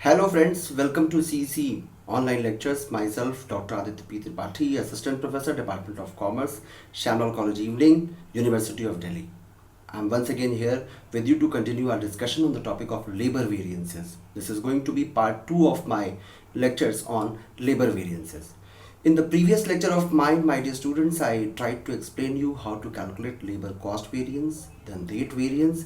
Hello friends, welcome to CC online lectures. Myself, Dr. Aditya P. Tripathi, Assistant Professor, Department of Commerce, Shamlal College Evening, University of Delhi. I'm once again here with you to continue our discussion on the topic of labor variances. This is going to be part 2 of my lectures on labor variances. In the previous lecture of mine, my dear students, I tried to explain you how to calculate labor cost variance, then rate variance,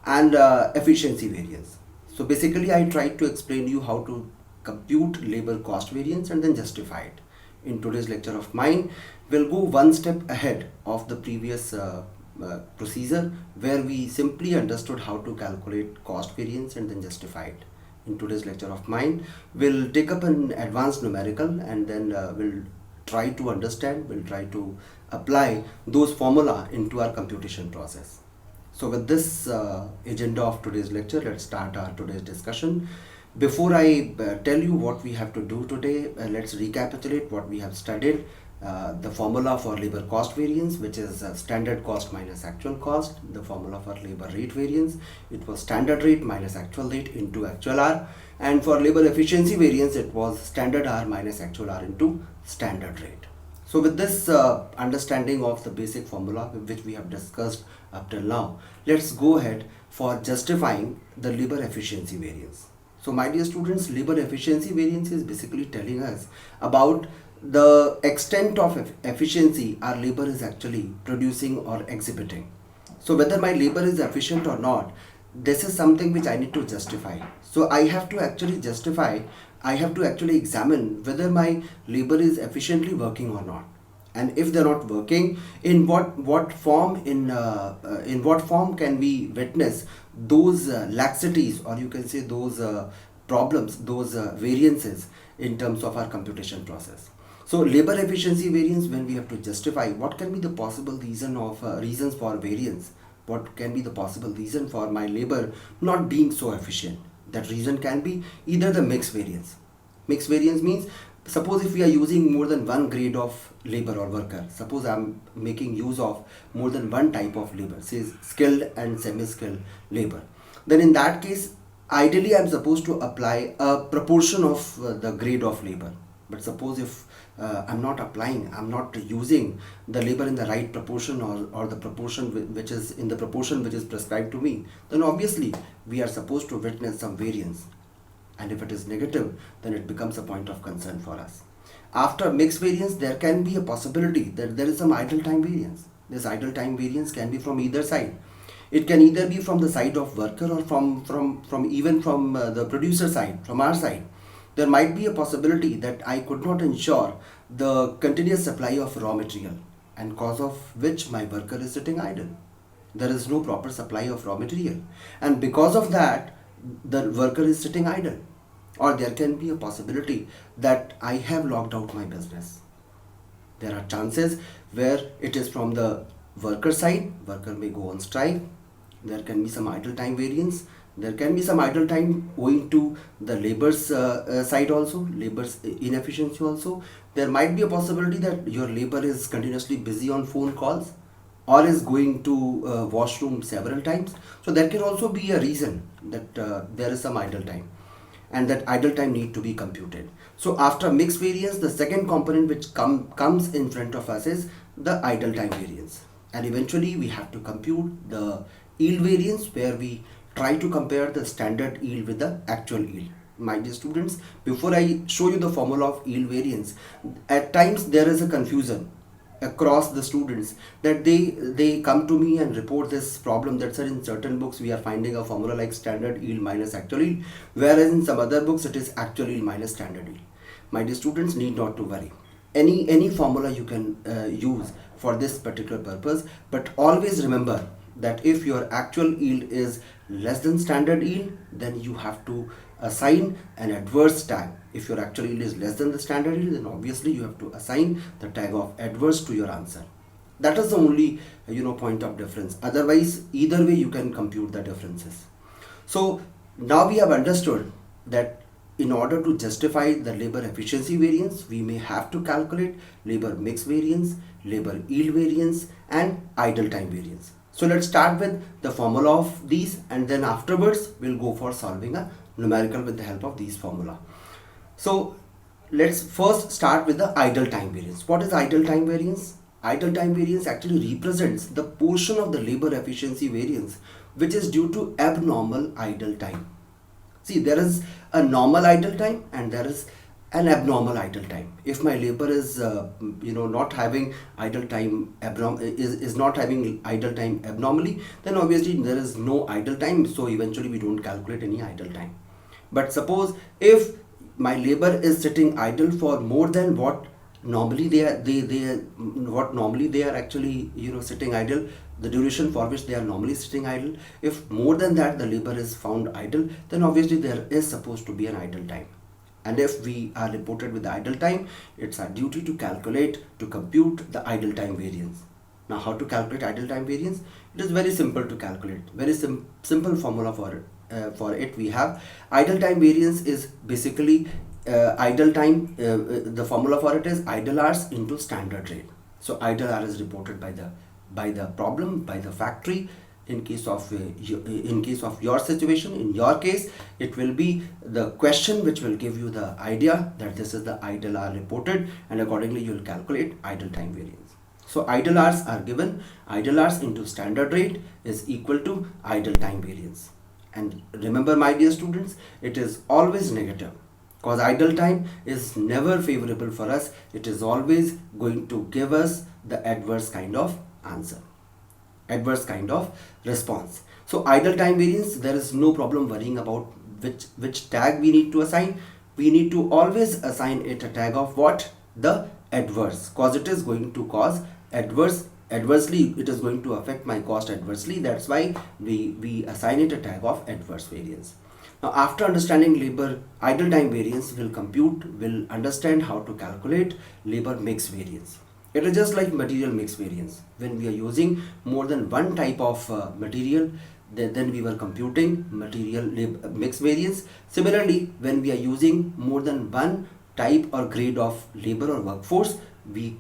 and efficiency variance. So basically, I tried to explain you how to compute labor cost variance and then justify it. In today's lecture of mine, we'll go one step ahead of the previous procedure where we simply understood how to calculate cost variance and then justify it. In today's lecture of mine, we'll take up an advanced numerical and then we'll try to understand, we'll try to apply those formula into our computation process. So with this agenda of today's lecture, let's start our today's discussion. Before I tell you what we have to do today, let's recapitulate what we have studied. The formula for labor cost variance, which is standard cost minus actual cost. The formula for labor rate variance, it was standard rate minus actual rate into actual hour. And for labor efficiency variance, it was standard hour minus actual hour into standard rate. So with this understanding of the basic formula which we have discussed up till now, let's go ahead for justifying the labor efficiency variance. So my dear students, labor efficiency variance is basically telling us about the extent of efficiency our labor is actually producing or exhibiting. So whether my labor is efficient or not, this is something which I need to justify. So I have to actually justify, I have to actually examine whether my labor is efficiently working or not. And if they're not working, in what form can we witness those laxities, or you can say those problems, those variances in terms of our computation process. So labor efficiency variance, when we have to justify what can be the possible reason of reasons for variance, what can be the possible reason for my labor not being so efficient. That reason can be either the mixed variance. Mixed variance means, suppose if we are using more than one grade of labor or worker, suppose I'm making use of more than one type of labor, say skilled and semi-skilled labor, then in that case, ideally I'm supposed to apply a proportion of the grade of labor. But suppose if I'm not using the labor in the right proportion, or the proportion which is in the proportion which is prescribed to me, then obviously we are supposed to witness some variance. And if it is negative, then it becomes a point of concern for us. After mixed variance, there can be a possibility that there is some idle time variance. This idle time variance can be from either side. It can either be from the side of worker or from the producer side, from our side. There might be a possibility that I could not ensure the continuous supply of raw material, and cause of which my worker is sitting idle. There is no proper supply of raw material, and because of that, the worker is sitting idle. Or there can be a possibility that I have locked out my business. There are chances where it is from the worker side, worker may go on strike. There can be some idle time variance. There can be some idle time owing to the labor's side also, labor's inefficiency also. There might be a possibility that your labor is continuously busy on phone calls, or is going to washroom several times. So there can also be a reason that there is some idle time, and that idle time need to be computed. So after mixed variance, the second component which comes in front of us is the idle time variance. And eventually we have to compute the yield variance, where we try to compare the standard yield with the actual yield. My dear students, before I show you the formula of yield variance, at times there is a confusion across the students, that they come to me and report this problem, that sir, in certain books we are finding a formula like standard yield minus actual yield, whereas in some other books it is actual yield minus standard yield. My dear students, need not to worry. Any formula you can use for this particular purpose, but always remember that if your actual yield is less than standard yield, then you have to assign an adverse tag. If your actual yield is less than the standard yield, then obviously you have to assign the tag of adverse to your answer. That is the only point of difference. Otherwise, either way you can compute the differences. So now we have understood that in order to justify the labor efficiency variance, we may have to calculate labor mix variance, labor yield variance, and idle time variance. So let's start with the formula of these, and then afterwards we'll go for solving a numerical with the help of these formula. So let's first start with the idle time variance. What is idle time variance? Idle time variance actually represents the portion of the labor efficiency variance which is due to abnormal idle time. See, there is a normal idle time and there is an abnormal idle time. If my labor is not having idle time is not having idle time abnormally, then obviously there is no idle time, so eventually we don't calculate any idle time. But suppose if my labor is sitting idle for more than what normally they are actually sitting idle, the duration for which they are normally sitting idle, if more than that the labor is found idle, then obviously there is supposed to be an idle time. And if we are reported with the idle time, it's our duty to calculate, to compute the idle time variance. Now, how to calculate idle time variance? It is very simple to calculate. Very simple formula for it. We have idle time variance is basically idle time. The formula for it is idle hours into standard rate. So idle hour is reported by the problem, by the factory. In case of your situation, in your case, it will be the question which will give you the idea that this is the idle hour reported, and accordingly you will calculate idle time variance. So idle hours are given. Idle hours into standard rate is equal to idle time variance. And remember, my dear students, it is always negative, because idle time is never favorable for us. It is always going to give us the adverse kind of answer, adverse kind of response. So idle time variance, there is no problem worrying about which tag we need to assign. We need to always assign it a tag of what? The adverse, because it is going to cause adversely, it is going to affect my cost adversely. That's why we assign it a tag of adverse variance. Now, after understanding labor idle time variance, we'll understand how to calculate labor mix variance. It is just like material mix variance. When we are using more than one type of material, then we were computing material mix variance. Similarly, when we are using more than one type or grade of labor or workforce, we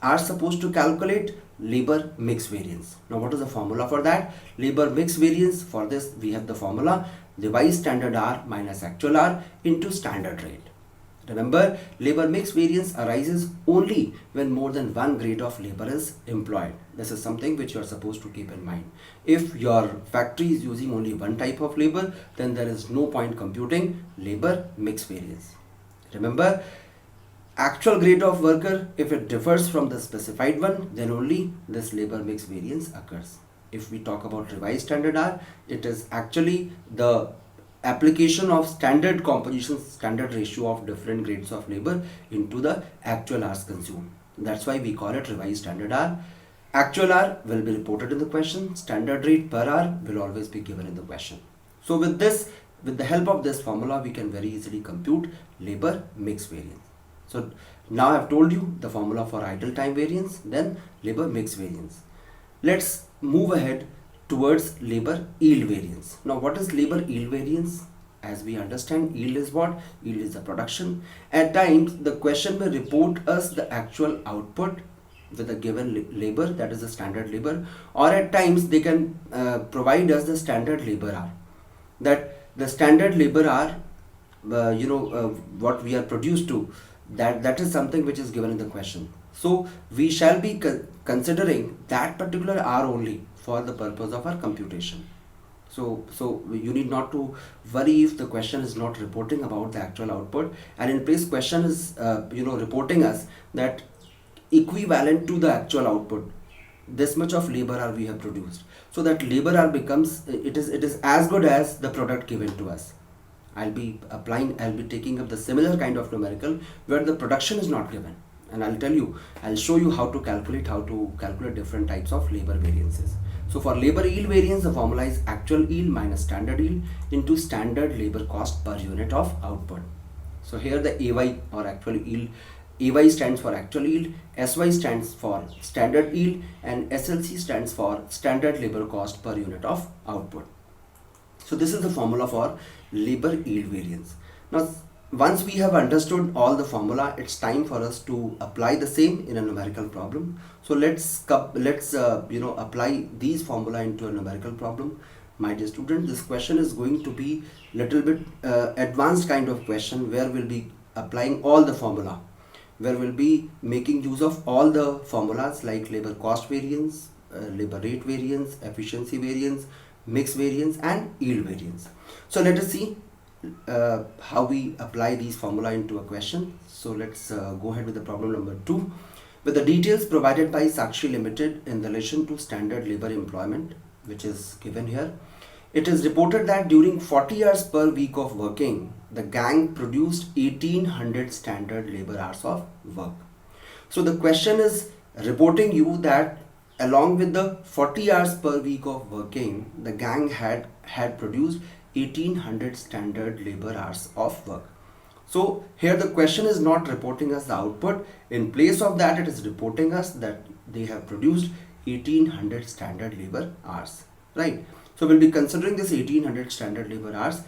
are supposed to calculate labor mix variance. Now, what is the formula for that? Labor mix variance, for this we have the formula revised standard hour minus actual hour into standard rate. Remember, labor mix variance arises only when more than one grade of labor is employed. This is something which you are supposed to keep in mind. If your factory is using only one type of labor, then there is no point computing labor mix variance. Remember, actual grade of worker, if it differs from the specified one, then only this labor mix variance occurs. If we talk about revised standard hour, it is actually the application of standard composition, standard ratio of different grades of labor into the actual hours consumed. That's why we call it revised standard hour. Actual hour will be reported in the question. Standard rate per hour will always be given in the question. So with the help of this formula, we can very easily compute labor mix variance. So now I have told you the formula for idle time variance, then labor mix variance. Let's move ahead towards labor yield variance. Now, what is labor yield variance? As we understand, yield is what? Yield is the production. At times, the question may report us the actual output with a given labor, that is the standard labor, or at times they can provide us the standard labor hour. That the standard labor hour, what we are produced to, that is something which is given in the question. So we shall be considering that particular hour only for the purpose of our computation. So you need not to worry if the question is not reporting about the actual output, and in place question is reporting us that equivalent to the actual output, this much of labor hour we have produced. So that labor hour becomes, it is as good as the product given to us. I'll be taking up the similar kind of numerical where the production is not given, and I'll show you how to calculate different types of labor variances. So for labor yield variance, the formula is actual yield minus standard yield into standard labor cost per unit of output. So here the AY or actual yield, AY stands for actual yield, SY stands for standard yield, and SLC stands for standard labor cost per unit of output. So this is the formula for labor yield variance. Now, once we have understood all the formula, it's time for us to apply the same in a numerical problem. So let's apply these formula into a numerical problem. my dear student, this question is going to be little bit advanced kind of question where we'll be applying all the formula, where we'll be making use of all the formulas like labor cost variance, labor rate variance, efficiency variance, mix variance and yield variance. So let us see how we apply these formula into a question. So let's go ahead with the problem number 2. With the details provided by Sakshi Limited in relation to standard labor employment, which is given here, it is reported that during 40 hours per week of working, the gang produced 1800 standard labor hours of work. So the question is reporting you that along with the 40 hours per week of working, the gang had produced 1800 standard labor hours of work. So here the question is not reporting us the output. In place of that, it is reporting us that they have produced 1800 standard labor hours, right? So we'll be considering this 1800 standard labor hours,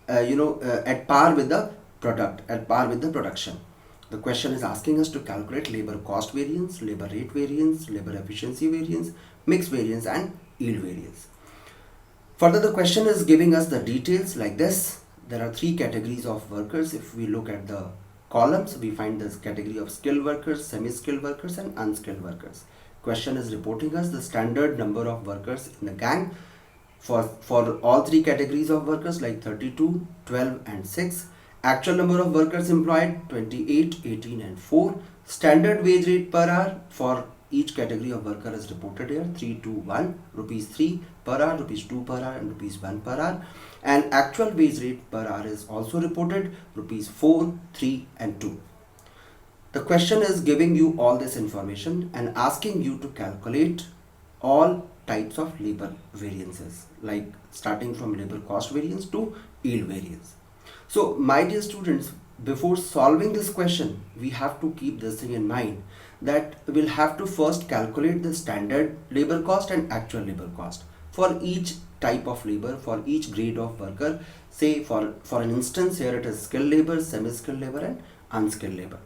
at par with the product, at par with the production. The question is asking us to calculate labor cost variance, labor rate variance, labor efficiency variance, mix variance and yield variance. Further, the question is giving us the details like this. There are 3 categories of workers. If we look at the columns, we find this category of skilled workers, semi-skilled workers and unskilled workers. Question is reporting us the standard number of workers in the gang for all 3 categories of workers like 32, 12 and 6. Actual number of workers employed 28, 18 and 4. Standard wage rate per hour for each category of worker is reported here 3 to 1, rupees 3 per hour, rupees 2 per hour and rupees 1 per hour. And actual wage rate per hour is also reported rupees 4, 3 and 2. The question is giving you all this information and asking you to calculate all types of labor variances, like starting from labor cost variance to yield variance. So my dear students, before solving this question, we have to keep this thing in mind that we'll have to first calculate the standard labor cost and actual labor cost for each type of labor, for each grade of worker. Say for an instance here it is skilled labor, semi-skilled labor and unskilled labor.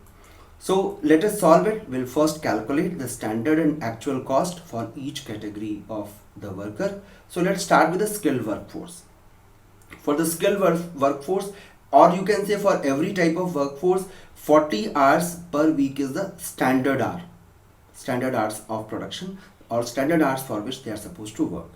So let us solve it. We'll first calculate the standard and actual cost for each category of the worker. So let's start with the skilled workforce. For the skilled workforce, or you can say for every type of workforce, 40 hours per week is the standard hours of production or standard hours for which they are supposed to work.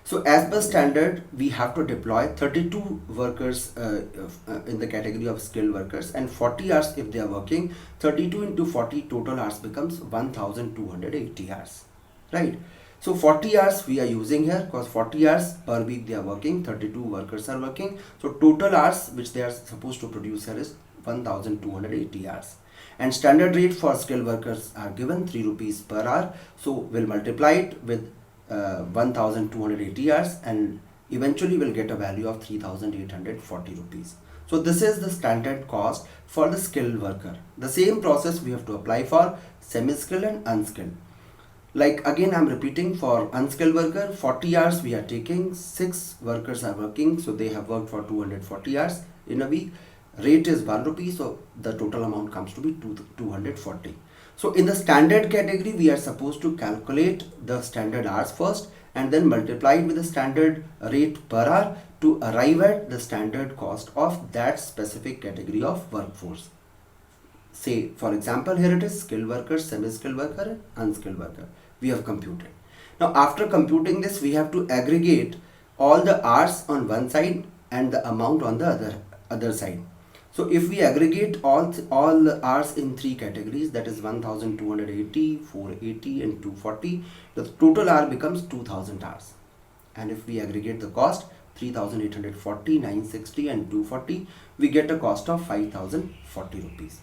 So as per standard, we have to deploy 32 workers in the category of skilled workers and 40 hours if they are working. 32 into 40 total hours becomes 1280 hours, right? So 40 hours we are using here because 40 hours per week they are working, 32 workers are working. So total hours which they are supposed to produce here is 1280 hours. And standard rate for skilled workers are given 3 rupees per hour. So we'll multiply it with 1280 hours and eventually we'll get a value of 3840 rupees. So this is the standard cost for the skilled worker. The same process we have to apply for semi-skilled and unskilled. Like again I'm repeating, for unskilled worker 40 hours we are taking, 6 workers are working, so they have worked for 240 hours in a week. Rate is 1 rupee, so the total amount comes to be 240. So in the standard category we are supposed to calculate the standard hours first and then multiply it with the standard rate per hour to arrive at the standard cost of that specific category of workforce. Say for example here it is skilled worker, semi-skilled worker and unskilled worker. We have computed. Now after computing this we have to aggregate all the hours on one side and the amount on the other side. So if we aggregate all the hours in 3 categories, that is 1280, 480 and 240, the total hour becomes 2000 hours. And if we aggregate the cost 3840, 960 and 240, we get a cost of 5040 rupees.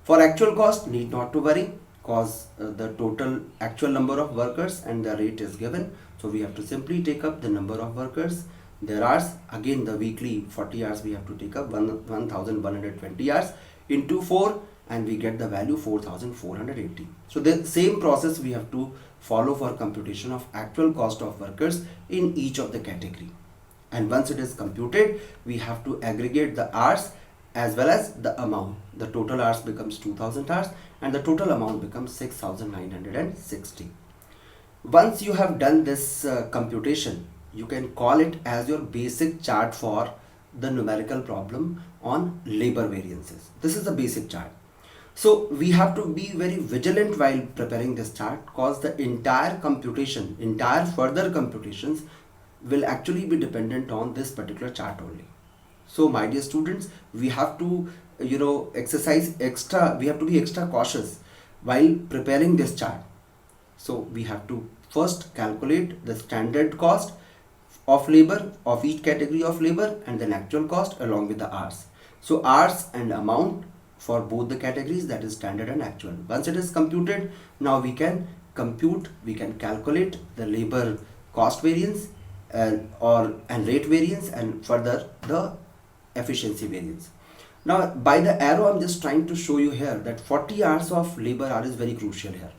For actual cost, need not to worry because the total actual number of workers and the rate is given. So we have to simply take up the number of workers, their hours, again the weekly 40 hours we have to take up 1120 hours into 4 and we get the value 4480. So the same process we have to follow for computation of actual cost of workers in each of the category. And once it is computed, we have to aggregate the hours as well as the amount. The total hours becomes 2000 hours and the total amount becomes 6960. Once you have done this computation, you can call it as your basic chart for the numerical problem on labor variances. This is the basic chart. So we have to be very vigilant while preparing this chart, because the entire computation, entire further computations will actually be dependent on this particular chart only. So my dear students, we have to exercise extra, we have to be extra cautious while preparing this chart. So we have to first calculate the standard cost of labor of each category of labor, and then actual cost along with the hours. So hours and amount for both the categories, that is standard and actual. Once it is computed, now we can calculate the labor cost variance and rate variance, and further the efficiency variance. Now by the arrow, I'm just trying to show you here that 40 hours of labor hour is very crucial here.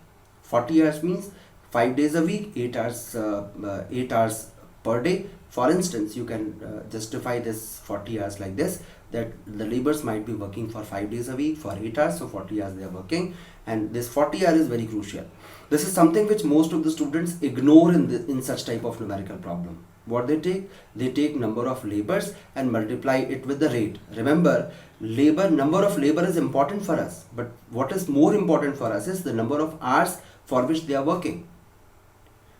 40 hours means 5 days a week, 8 hours per day. For instance, you can justify this 40 hours like this, that the laborers might be working for 5 days a week for 8 hours, so 40 hours they are working, and this 40 hours is very crucial. This is something which most of the students ignore in such type of numerical problem. What they take number of laborers and multiply it with the rate. Remember, number of labor is important for us, but what is more important for us is the number of hours for which they are working.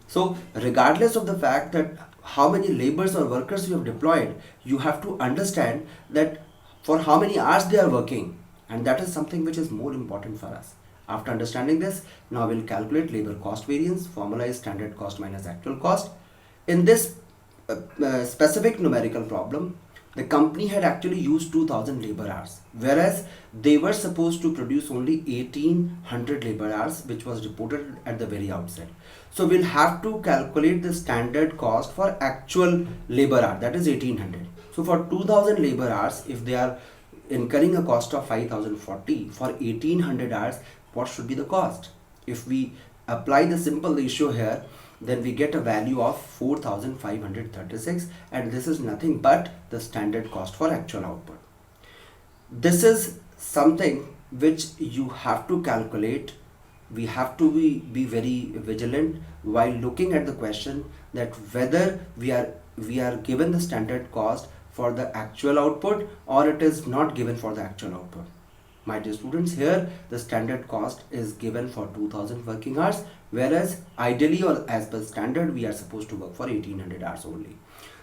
So regardless of the fact that how many laborers or workers you have deployed, you have to understand that for how many hours they are working, and that is something which is more important for us. After understanding this, now we'll calculate labor cost variance. Formula is standard cost minus actual cost. In this specific numerical problem, the company had actually used 2000 labor hours, whereas they were supposed to produce only 1800 labor hours, which was reported at the very outset. So we'll have to calculate the standard cost for actual labor hour, that is 1800. So for 2000 labor hours, if they are incurring a cost of 5040, for 1800 hours, what should be the cost? If we apply the simple ratio here, then we get a value of 4536, and this is nothing but the standard cost for actual output. This is something which you have to calculate. We have to be very vigilant while looking at the question, that whether we are given the standard cost for the actual output or it is not given for the actual output. My dear students, here the standard cost is given for 2000 working hours, whereas ideally or as per standard we are supposed to work for 1800 hours only.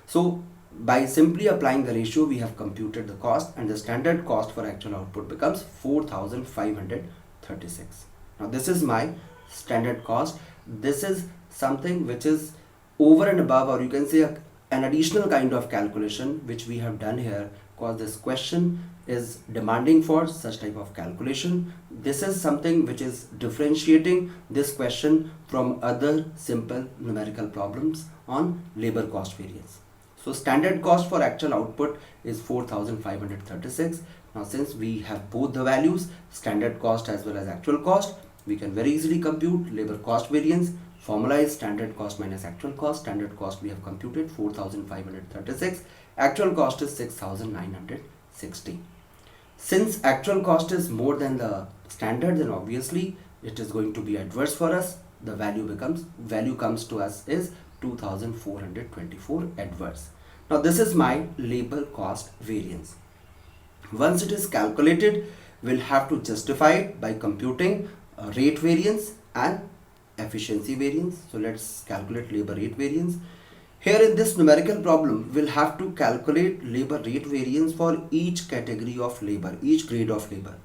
So by simply applying the ratio, we have computed the cost, and the standard cost for actual output becomes 4536. Now this is my standard cost. This is something which is over and above, or you can say an additional kind of calculation which we have done here, because this question is demanding for such type of calculation. This is something which is differentiating this question from other simple numerical problems on labor cost variance. So standard cost for actual output is 4536. Now since we have both the values, standard cost as well as actual cost, we can very easily compute labor cost variance. Formula is standard cost minus actual cost. Standard cost we have computed 4536. Actual cost is 6960. Since actual cost is more than the standard, then obviously it is going to be adverse for us. The value comes to us is 2424 adverse. Now this is my labor cost variance. Once it is calculated, we'll have to justify it by computing rate variance and efficiency variance. So let's calculate labor rate variance. Here in this numerical problem, we'll have to calculate labor rate variance for each category of labor, each grade of labor,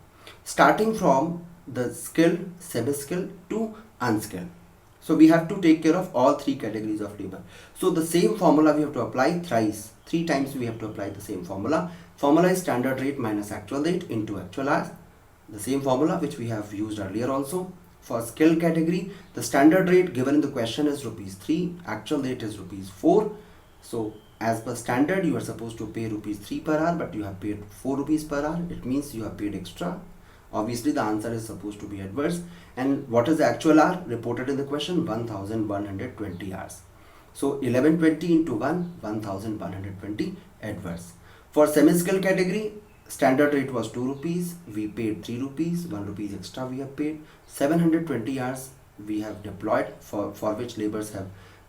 starting from the skilled, semi-skilled to unskilled. So we have to take care of all three categories of labor. So the same formula we have to apply thrice. 3 times we have to apply the same formula. Formula is standard rate minus actual rate into actual hours. The same formula which we have used earlier also. For skilled category, the standard rate given in the question is ₹3, actual rate is ₹4. So as per standard, you are supposed to pay ₹3 per hour, but you have paid ₹4 per hour. It means you have paid extra. Obviously the answer is supposed to be adverse. And what is the actual hour reported in the question? 1120 hours. So 1120 into 1120 adverse. For semi-skilled category, standard rate was ₹2. We paid ₹3. ₹1 extra we have paid. 720 hours we have deployed, for which laborers have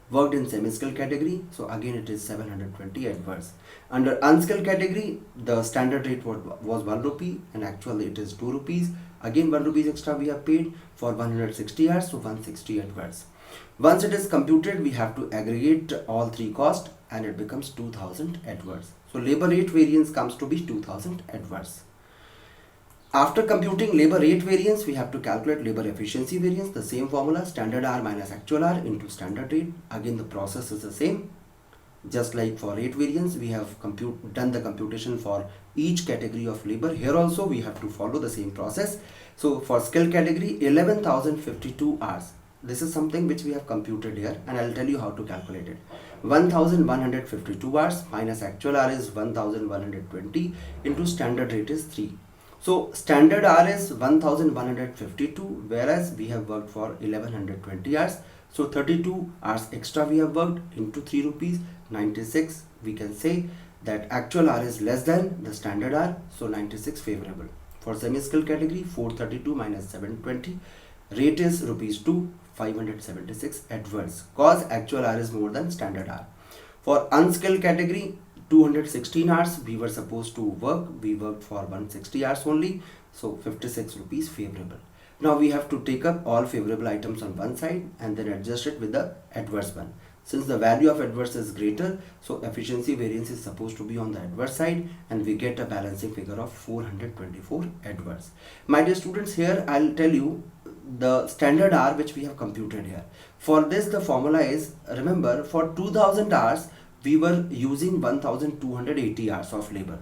Worked in semi-skilled category, so again it is 720 adverse. Under unskilled category, the standard rate was 1 rupee and actually it is 2 rupees. Again 1 rupees extra we have paid for 160 hours, so 160 adverse. Once it is computed, we have to aggregate all three costs and it becomes 2000 adverse. So labor rate variance comes to be 2000 adverse. After computing labor rate variance, we have to calculate labor efficiency variance. The same formula, standard hour minus actual hour into standard rate. Again the process is the same. Just like for rate variance, we have done the computation for each category of labor. Here also we have to follow the same process. So for skill category, 11,052 hours. This is something which we have computed here and I'll tell you how to calculate it. 1152 hours minus actual hour is 1120 into standard rate is 3. So standard hour is 1152, whereas we have worked for 1120 hours. So 32 hours extra we have worked into 3 rupees 96. We can say that actual hour is less than the standard hour, so 96 favorable. For semi-skilled category, 432 minus 720, rate is rupees 2, 576 adverse, cause actual hour is more than standard hour. For unskilled category, 216 hours we were supposed to work, we worked for 160 hours only, so 56 rupees favorable. Now we have to take up all favorable items on one side and then adjust it with the adverse one. Since the value of adverse is greater, so efficiency variance is supposed to be on the adverse side and we get a balancing figure of 424 adverse. My dear students, here I'll tell you the standard hour which we have computed here. For this the formula is, remember, for 2000 hours we were using 1280 hours of labor.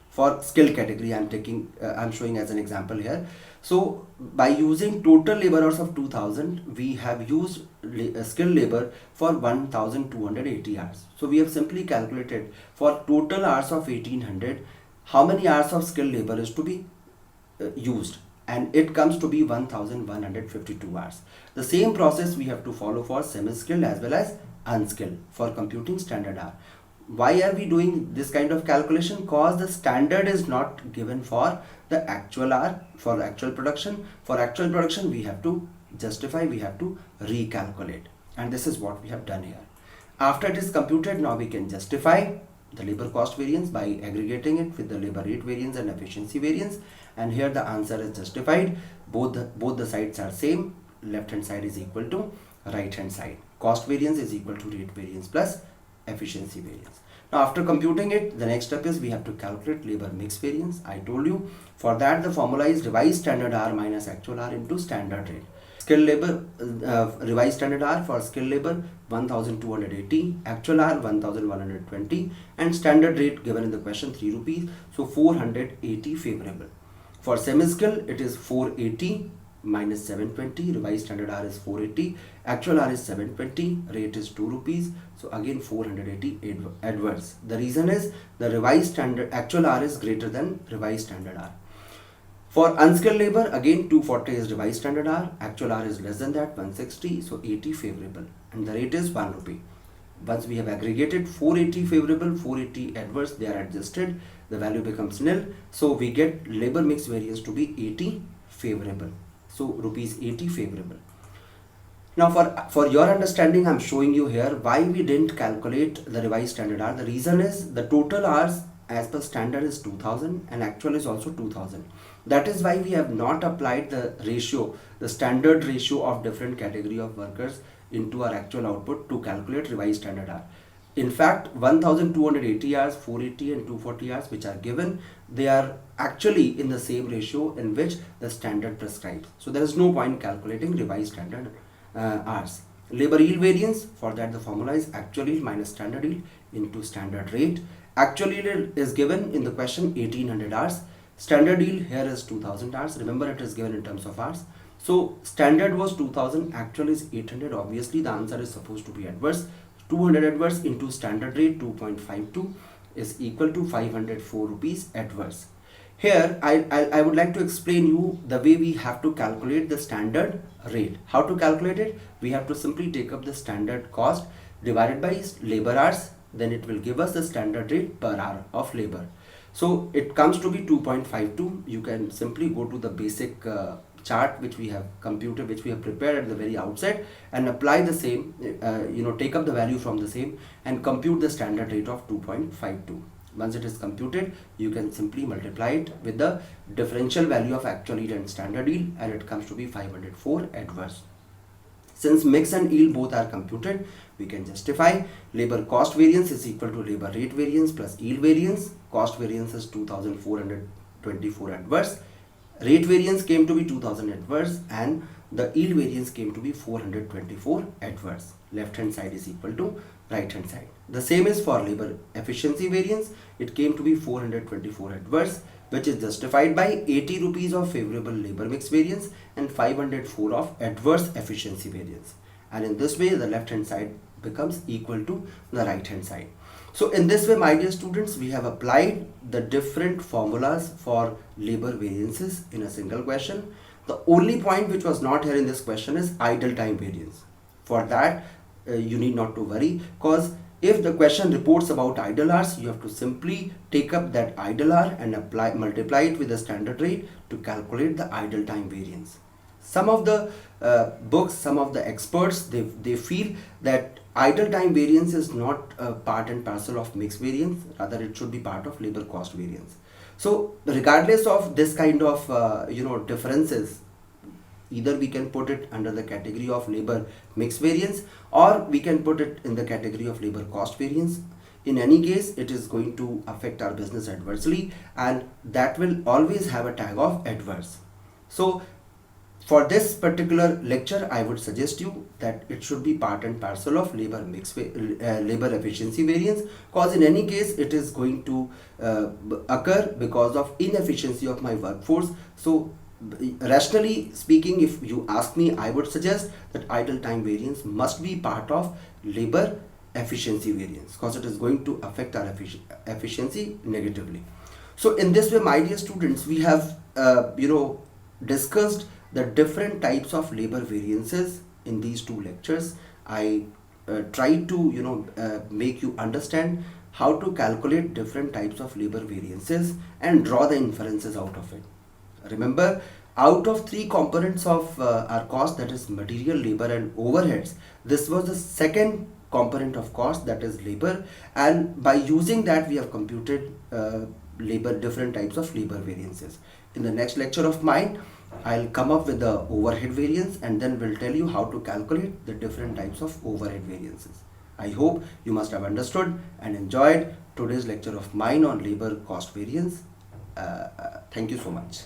For skill category I'm showing as an example here. So by using total labor hours of 2000, we have used skilled labor for 1280 hours. So we have simply calculated for total hours of 1800 how many hours of skilled labor is to be used, and it comes to be 1152 hours. The same process we have to follow for semi-skilled as well as unskilled for computing standard hour. Why are we doing this kind of calculation? Cause the standard is not given for the actual hour, for actual production. For actual production we have to justify, we have to recalculate, and this is what we have done here. After it is computed, now we can justify the labor cost variance by aggregating it with the labor rate variance and efficiency variance, and here the answer is justified. Both the sides are same. Left hand side is equal to right hand side. Cost variance is equal to rate variance plus efficiency variance. Now after computing it, the next step is we have to calculate labor mix variance. I told you, for that the formula is revised standard hour minus actual hour into standard rate. Skilled labor, revised standard hour for skilled labor 1280, actual hour 1120, and standard rate given in the question 3 rupees, so 480 favorable. For semi-skilled it is 480 minus 720, revised standard hour is 480, actual hour is 720, rate is 2 rupees, so again 480 adverse. The reason is the revised standard actual hour is greater than revised standard hour. For unskilled labor, again 240 is revised standard hour, actual hour is less than that, 160, so 80 favorable, and the rate is 1 rupee. Once we have aggregated 480 favorable, 480 adverse, they are adjusted, the value becomes nil, so we get labor mix variance to be 80 favorable. So rupees 80 favorable. Now for your understanding, I'm showing you here why we didn't calculate the revised standard hour. The reason is the total hours as per standard is 2000 and actual is also 2000. That is why we have not applied the ratio, the standard ratio of different category of workers into our actual output to calculate revised standard hour. In fact, 1280 hours, 480 and 240 hours which are given, they are actually in the same ratio in which the standard prescribes. So there is no point calculating revised standard hours. Labor yield variance, for that the formula is actual yield minus standard yield into standard rate. Actual yield is given in the question 1800 hours. Standard yield here is 2000 hours. Remember, it is given in terms of hours. So standard was 2000, actual is 800. Obviously the answer is supposed to be adverse. 200 adverse into standard rate 2.52 is equal to 504 rupees adverse. Here I would like to explain you the way we have to calculate the standard rate. How to calculate it? We have to simply take up the standard cost divided by labor hours, then it will give us the standard rate per hour of labor. So it comes to be 2.52. You can simply go to the basic chart which we have computed, which we have prepared at the very outset, and apply the same, take up the value from the same and compute the standard rate of 2.52. Once it is computed, you can simply multiply it with the differential value of actual yield and standard yield, and it comes to be 504 adverse. Since mix and yield both are computed, we can justify labor cost variance is equal to labor rate variance plus yield variance. Cost variance is 2424 adverse. Rate variance came to be 2000 adverse, and the yield variance came to be 424 adverse. Left hand side is equal to right hand side. The same is for labor efficiency variance. It came to be 424 adverse, which is justified by 80 rupees of favorable labor mix variance and 504 of adverse efficiency variance. And in this way, the left hand side becomes equal to the right hand side. So in this way, my dear students, we have applied the different formulas for labor variances in a single question. The only point which was not here in this question is idle time variance. For that, you need not to worry, because if the question reports about idle hours, you have to simply take up that idle hour and multiply it with the standard rate to calculate the idle time variance. Some of the books, some of the experts, they feel that idle time variance is not part and parcel of mixed variance, rather it should be part of labor cost variance. So regardless of this kind of differences, either we can put it under the category of labor mixed variance, or we can put it in the category of labor cost variance. In any case, it is going to affect our business adversely, and that will always have a tag of adverse. So for this particular lecture, I would suggest you that it should be part and parcel of labor efficiency variance, because in any case it is going to occur because of inefficiency of my workforce. So rationally speaking, if you ask me, I would suggest that idle time variance must be part of labor efficiency variance, because it is going to affect our efficiency negatively. So in this way, my dear students, we have discussed the different types of labor variances in these two lectures. I tried to make you understand how to calculate different types of labor variances and draw the inferences out of it. Remember, out of three components of our cost, that is material, labor and overheads, this was the second component of cost, that is labor, and by using that we have computed different types of labor variances. In the next lecture of mine, I'll come up with the overhead variance, and then we'll tell you how to calculate the different types of overhead variances. I hope you must have understood and enjoyed today's lecture of mine on labor cost variance. Thank you so much.